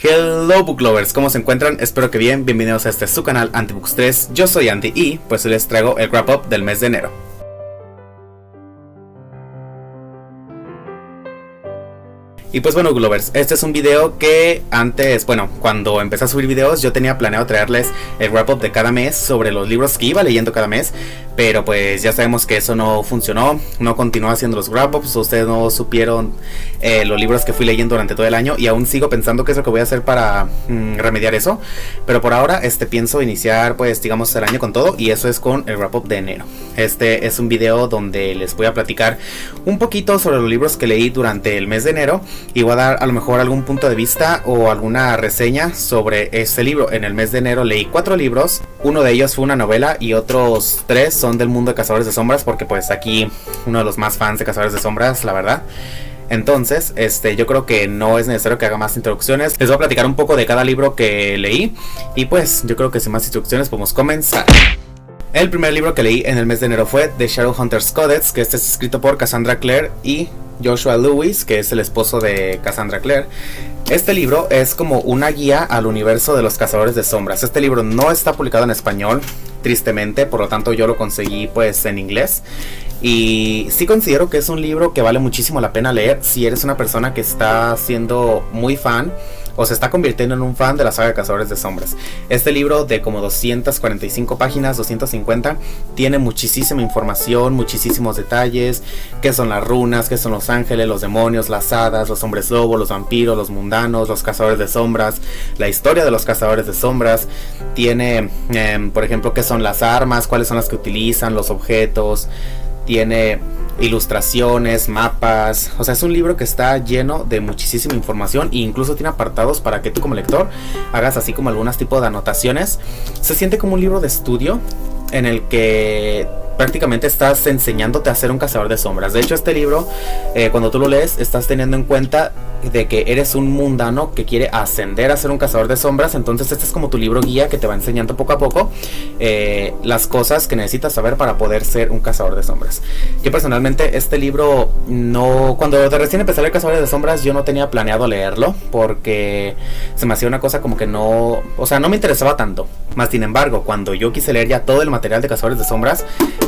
Hello book lovers, ¿cómo se encuentran? Espero que bien, bienvenidos a este su canal Antibooks 3. Yo soy Andy y pues hoy les traigo el wrap up del mes de enero. Y pues bueno, Glovers, este es un video que antes, bueno, cuando empecé a subir videos yo tenía planeado traerles el wrap up de cada mes sobre los libros que iba leyendo cada mes. Pero pues ya sabemos que eso no funcionó, no continuó haciendo los wrap ups, ustedes no supieron los libros que fui leyendo durante todo el año. Y aún sigo pensando qué es lo que voy a hacer para remediar eso. Pero por ahora pienso iniciar pues digamos el año con todo, y eso es con el wrap up de enero. Este es un video donde les voy a platicar un poquito sobre los libros que leí durante el mes de enero. Y voy a dar a lo mejor algún punto de vista o alguna reseña sobre este libro. En el mes de enero leí 4 libros. Uno de ellos fue una novela y otros 3 son del mundo de Cazadores de Sombras, porque pues aquí uno de los más fans de Cazadores de Sombras, la verdad. Entonces, yo creo que no es necesario que haga más introducciones. Les voy a platicar un poco de cada libro que leí. Y pues yo creo que sin más instrucciones podemos comenzar. El primer libro que leí en el mes de enero fue The Shadowhunter's Codex, que este es escrito por Cassandra Clare y Joshua Lewis, que es el esposo de Cassandra Clare. Este libro es como una guía al universo de los Cazadores de Sombras. Este libro no está publicado en español, tristemente, por lo tanto yo lo conseguí pues en inglés. Y sí considero que es un libro que vale muchísimo la pena leer si eres una persona que está siendo muy fan o se está convirtiendo en un fan de la saga de Cazadores de Sombras. Este libro de como 245 páginas, 250, tiene muchísima información, muchísimos detalles. Qué son las runas, qué son los ángeles, los demonios, las hadas, los hombres lobo, los vampiros, los mundanos, los Cazadores de Sombras, la historia de los Cazadores de Sombras. Tiene, por ejemplo, qué son las armas, cuáles son las que utilizan, los objetos. Tiene ilustraciones, mapas. O sea, es un libro que está lleno de muchísima información e incluso tiene apartados para que tú como lector hagas así como algunos tipos de anotaciones. Se siente como un libro de estudio en el que prácticamente estás enseñándote a ser un cazador de sombras. De hecho, este libro, cuando tú lo lees, estás teniendo en cuenta de que eres un mundano que quiere ascender a ser un cazador de sombras. Entonces este es como tu libro guía que te va enseñando poco a poco las cosas que necesitas saber para poder ser un cazador de sombras. Yo personalmente este libro cuando recién empecé a leer Cazadores de Sombras, yo no tenía planeado leerlo porque se me hacía una cosa como que no me interesaba tanto. Más sin embargo, cuando yo quise leer ya todo el material de Cazadores de Sombras,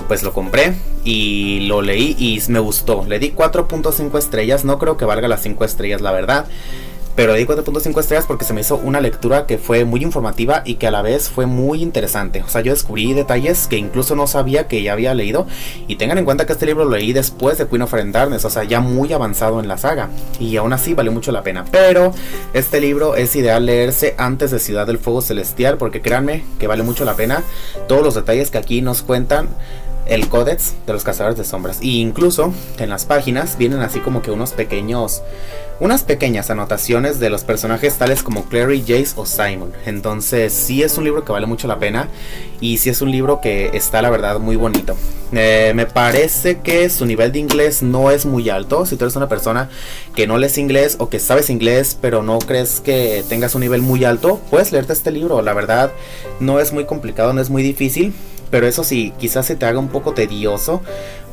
pues lo compré y lo leí y me gustó. Le di 4.5 estrellas, no creo que valga las 5 estrellas la verdad, pero le di 4.5 estrellas porque se me hizo una lectura que fue muy informativa y que a la vez fue muy interesante. O sea, yo descubrí detalles que incluso no sabía que ya había leído. Y tengan en cuenta que este libro lo leí después de Queen of Darkness, o sea, ya muy avanzado en la saga, y aún así valió mucho la pena. Pero este libro es ideal leerse antes de Ciudad del Fuego Celestial, porque créanme que vale mucho la pena todos los detalles que aquí nos cuentan el Códex de los Cazadores de Sombras. Y incluso en las páginas vienen así como que unas pequeñas anotaciones de los personajes tales como Clary, Jace o Simon. Entonces sí es un libro que vale mucho la pena, y sí es un libro que está la verdad muy bonito. Me parece que su nivel de inglés no es muy alto. Si tú eres una persona que no lees inglés o que sabes inglés pero no crees que tengas un nivel muy alto, puedes leerte este libro. La verdad no es muy complicado, no es muy difícil. Pero eso sí, quizás se te haga un poco tedioso,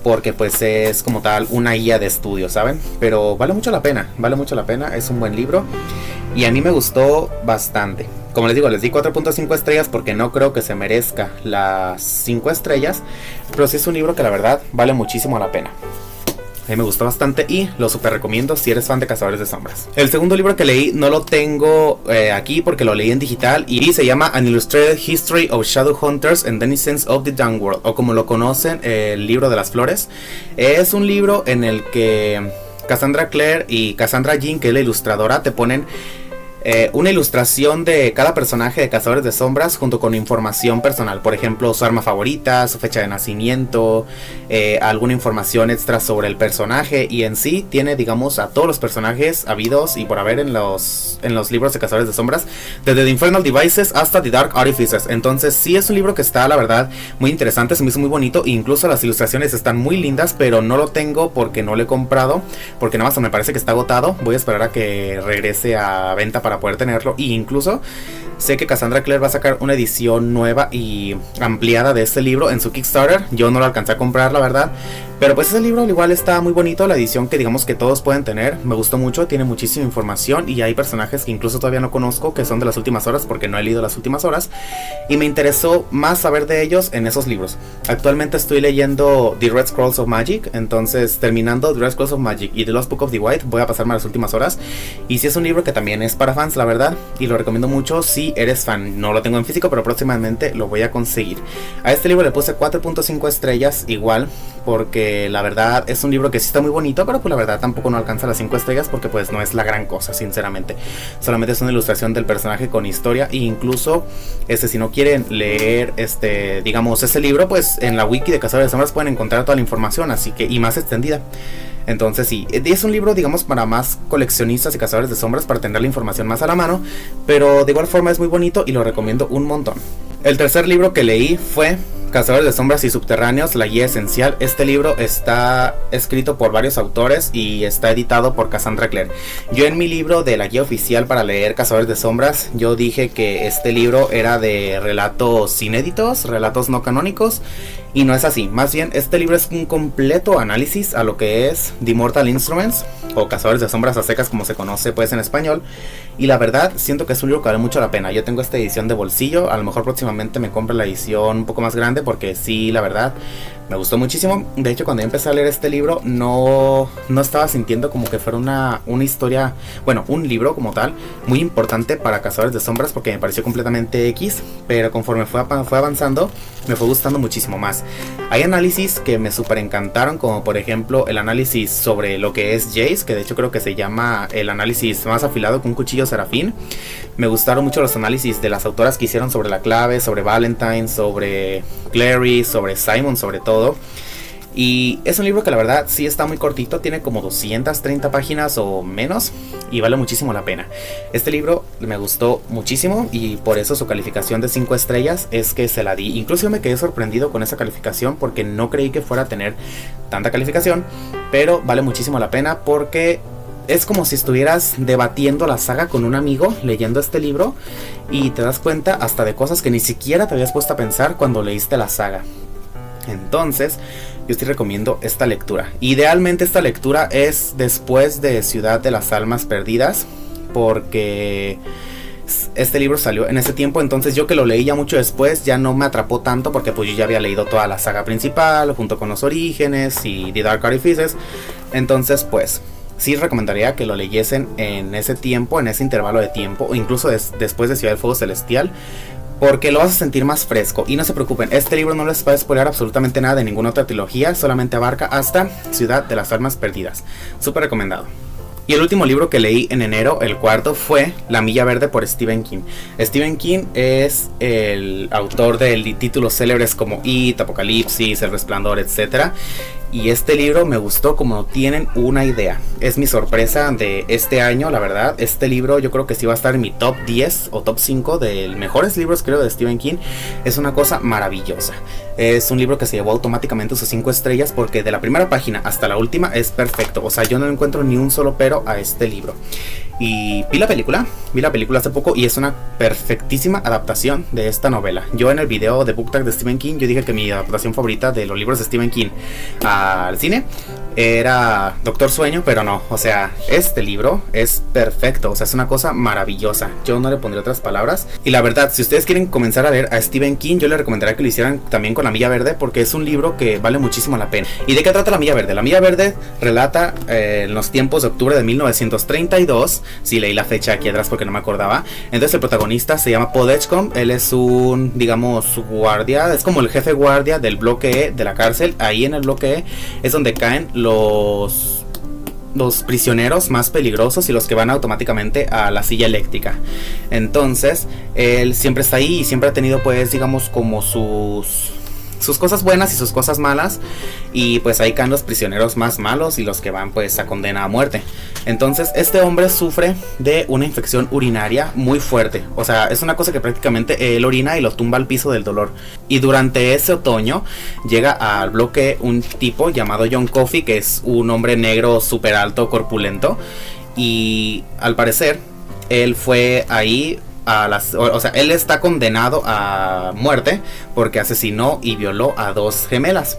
porque pues es como tal una guía de estudio, ¿saben? Pero vale mucho la pena, es un buen libro y a mí me gustó bastante. Como les digo, les di 4.5 estrellas porque no creo que se merezca las 5 estrellas, pero sí es un libro que la verdad vale muchísimo la pena. A mí me gustó bastante y lo super recomiendo si eres fan de Cazadores de Sombras. El segundo libro que leí no lo tengo aquí porque lo leí en digital y se llama An Illustrated History of Shadowhunters and Denizens of the Downworld, o como lo conocen, el libro de las flores. Es un libro en el que Cassandra Clare y Cassandra Jean, que es la ilustradora, te ponen una ilustración de cada personaje de Cazadores de Sombras junto con información personal. Por ejemplo, su arma favorita, su fecha de nacimiento, alguna información extra sobre el personaje. Y en sí tiene, digamos, a todos los personajes habidos y por haber en los libros de Cazadores de Sombras, desde The Infernal Devices hasta The Dark Artifices. Entonces sí es un libro que está, la verdad, muy interesante. Se me hizo muy bonito e incluso las ilustraciones están muy lindas, pero no lo tengo porque no lo he comprado, porque nada más me parece que está agotado. Voy a esperar a que regrese a venta para poder tenerlo. Y incluso sé que Cassandra Clare va a sacar una edición nueva y ampliada de este libro en su Kickstarter. Yo no lo alcancé a comprar, la verdad, Pero pues ese libro al igual está muy bonito, la edición que digamos que todos pueden tener, me gustó mucho, tiene muchísima información y hay personajes que incluso todavía no conozco, que son de las últimas horas porque no he leído las últimas horas y me interesó más saber de ellos en esos libros. Actualmente estoy leyendo The Red Scrolls of Magic, entonces terminando The Red Scrolls of Magic y The Lost Book of the White voy a pasarme a las últimas horas y si es un libro que también es para fans, la verdad, y lo recomiendo mucho si eres fan. No lo tengo en físico, pero próximamente lo voy a conseguir. A este libro le puse 4.5 estrellas igual porque la verdad es un libro que sí está muy bonito, pero pues la verdad tampoco no alcanza las 5 estrellas porque pues no es la gran cosa, sinceramente. Solamente es una ilustración del personaje con historia e incluso si no quieren leer digamos ese libro, pues en la wiki de Cazadores de Sombras pueden encontrar toda la información, así que y más extendida. Entonces sí, es un libro digamos para más coleccionistas y cazadores de sombras para tener la información más a la mano, pero de igual forma es muy bonito y lo recomiendo un montón. El tercer libro que leí fue Cazadores de Sombras y Subterráneos, la guía esencial. Este libro está escrito por varios autores y está editado por Cassandra Clare. Yo en mi libro de la guía oficial para leer Cazadores de Sombras, yo dije que este libro era de relatos inéditos, relatos no canónicos, y no es así. Más bien, este libro es un completo análisis a lo que es The Mortal Instruments, o Cazadores de Sombras a secas como se conoce pues en español. Y la verdad, siento que es un libro que vale mucho la pena. Yo tengo esta edición de bolsillo, a lo mejor próximamente me compre la edición un poco más grande porque sí, la verdad, me gustó muchísimo. De hecho, cuando yo empecé a leer este libro, no estaba sintiendo como que fuera una historia, bueno, un libro como tal, muy importante para Cazadores de Sombras porque me pareció completamente X, pero conforme fue avanzando, me fue gustando muchísimo más. Hay análisis que me súper encantaron, como por ejemplo el análisis sobre lo que es Jace, que de hecho creo que se llama el análisis más afilado con un cuchillo serafín. Me gustaron mucho los análisis de las autoras que hicieron sobre la clave, sobre Valentine, sobre Clary, sobre Simon sobre todo. Y es un libro que la verdad sí está muy cortito, tiene como 230 páginas o menos y vale muchísimo la pena. Este libro me gustó muchísimo y por eso su calificación de 5 estrellas es que se la di. Incluso me quedé sorprendido con esa calificación porque no creí que fuera a tener tanta calificación, pero vale muchísimo la pena porque es como si estuvieras debatiendo la saga con un amigo leyendo este libro y te das cuenta hasta de cosas que ni siquiera te habías puesto a pensar cuando leíste la saga. Entonces, yo estoy recomiendo esta lectura. Idealmente esta lectura es después de Ciudad de las Almas Perdidas, porque este libro salió en ese tiempo, entonces yo que lo leí ya mucho después, ya no me atrapó tanto porque pues yo ya había leído toda la saga principal, junto con los Orígenes y The Dark Artifices. Entonces pues sí recomendaría que lo leyesen en ese tiempo, en ese intervalo de tiempo, o incluso después de Ciudad del Fuego Celestial, porque lo vas a sentir más fresco. Y no se preocupen, este libro no les va a spoiler absolutamente nada de ninguna otra trilogía, solamente abarca hasta Ciudad de las Almas Perdidas. Súper recomendado. Y el último libro que leí en enero, el cuarto, fue La Milla Verde por Stephen King. Stephen King es el autor de títulos célebres como It, Apocalipsis, El Resplandor, etc. Y este libro me gustó como no tienen una idea. Es mi sorpresa de este año, la verdad. Este libro yo creo que sí va a estar en mi top 10 o top 5 de mejores libros, creo, de Stephen King. Es una cosa maravillosa. Es un libro que se llevó automáticamente sus 5 estrellas porque de la primera página hasta la última es perfecto. O sea, yo no encuentro ni un solo pero a este libro. Y vi la película hace poco y es una perfectísima adaptación de esta novela. Yo en el video de Book Tag de Stephen King, yo dije que mi adaptación favorita de los libros de Stephen King al cine era Doctor Sueño, pero no, o sea, este libro es perfecto, o sea, es una cosa maravillosa. Yo no le pondré otras palabras. Y la verdad, si ustedes quieren comenzar a leer a Stephen King, yo les recomendaría que lo hicieran también con La Milla Verde, porque es un libro que vale muchísimo la pena. ¿Y de qué trata La Milla Verde? La Milla Verde relata en los tiempos de octubre de 1932. Sí, leí la fecha aquí atrás porque no me acordaba. Entonces el protagonista se llama Paul Edgecombe. Él es un, digamos, guardia, es como el jefe guardia del bloque E de la cárcel. Ahí en el bloque E es donde caen los prisioneros más peligrosos y los que van automáticamente a la silla eléctrica. Entonces él siempre está ahí y siempre ha tenido, pues, digamos, como sus cosas buenas y sus cosas malas, y pues ahí caen los prisioneros más malos y los que van pues a condena a muerte. Entonces este hombre sufre de una infección urinaria muy fuerte, o sea, es una cosa que prácticamente él orina y lo tumba al piso del dolor. Y durante ese otoño llega al bloque un tipo llamado John Coffey, que es un hombre negro súper alto, corpulento, y al parecer él fue ahí o sea, él está condenado a muerte porque asesinó y violó a 2 gemelas.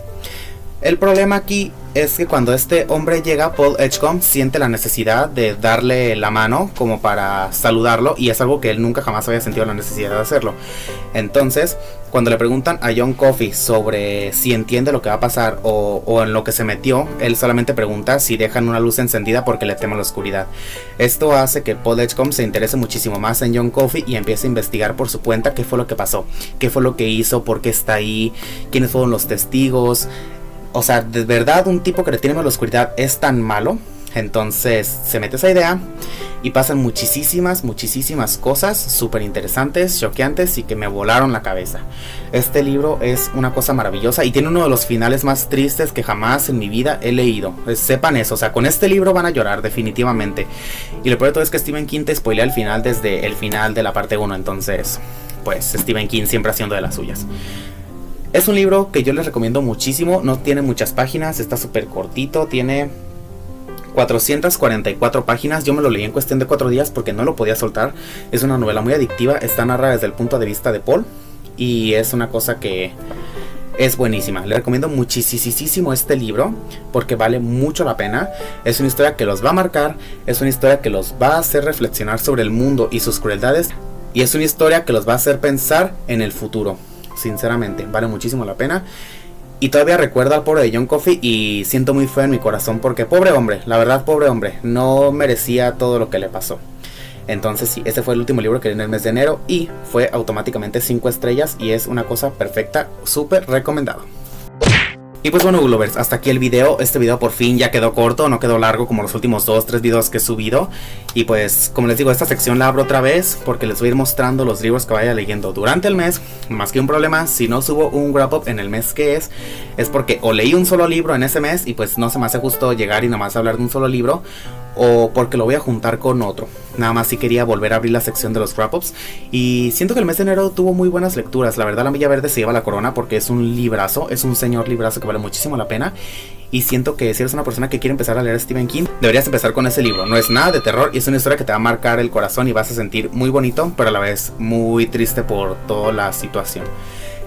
El problema aquí es que cuando este hombre llega, Paul Edgecombe siente la necesidad de darle la mano como para saludarlo, y es algo que él nunca jamás había sentido la necesidad de hacerlo. Entonces, cuando le preguntan a John Coffey sobre si entiende lo que va a pasar o en lo que se metió, él solamente pregunta si dejan una luz encendida porque le teme la oscuridad. Esto hace que Paul Edgecombe se interese muchísimo más en John Coffey y empiece a investigar por su cuenta qué fue lo que pasó, qué fue lo que hizo, por qué está ahí, quiénes fueron los testigos. O sea, de verdad un tipo que le tiene miedo a la oscuridad es tan malo. Entonces se mete esa idea y pasan muchísimas cosas súper interesantes, choqueantes y que me volaron la cabeza. Este libro es una cosa maravillosa y tiene uno de los finales más tristes que jamás en mi vida he leído. Sepan eso, o sea, con este libro van a llorar definitivamente. Y lo peor de todo es que Stephen King te spoilea el final desde el final de la parte 1. Entonces, pues Stephen King siempre haciendo de las suyas. Es un libro que yo les recomiendo muchísimo. No tiene muchas páginas, está súper cortito, tiene 444 páginas. Yo me lo leí en cuestión de 4 días porque no lo podía soltar. Es una novela muy adictiva, está narrada desde el punto de vista de Paul y es una cosa que es buenísima. Le recomiendo muchísimo este libro porque vale mucho la pena. Es una historia que los va a marcar, es una historia que los va a hacer reflexionar sobre el mundo y sus crueldades, y es una historia que los va a hacer pensar en el futuro. Sinceramente, vale muchísimo la pena. Y todavía recuerdo al pobre de John Coffey y siento muy feo en mi corazón porque pobre hombre, la verdad pobre hombre, no merecía todo lo que le pasó. Entonces sí, este fue el último libro que leí en el mes de enero y fue automáticamente 5 estrellas y es una cosa perfecta, súper recomendado. Y pues bueno, Googlovers, hasta aquí el video. Este video por fin ya quedó corto, no quedó largo como los últimos 2-3 videos que he subido. Y pues, como les digo, esta sección la abro otra vez porque les voy a ir mostrando los libros que vaya leyendo durante el mes. Más que un problema, si no subo un wrap up en el mes que es porque o leí un solo libro en ese mes y pues no se me hace justo llegar y nada más hablar de un solo libro, o porque lo voy a juntar con otro. Nada más si quería volver a abrir la sección de los wrap-ups. Y siento que el mes de enero tuvo muy buenas lecturas. La verdad, La Milla Verde se lleva la corona porque es un librazo, es un señor librazo que vale muchísimo la pena. Y siento que si eres una persona que quiere empezar a leer a Stephen King, deberías empezar con ese libro. No es nada de terror y es una historia que te va a marcar el corazón y vas a sentir muy bonito, pero a la vez muy triste por toda la situación.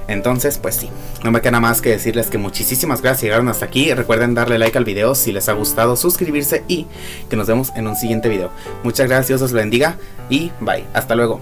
Entonces, pues sí, no me queda nada más que decirles que muchísimas gracias si llegaron hasta aquí. Recuerden darle like al video si les ha gustado, suscribirse y que nos vemos en un siguiente video. Muchas gracias, Dios os bendiga y bye, hasta luego.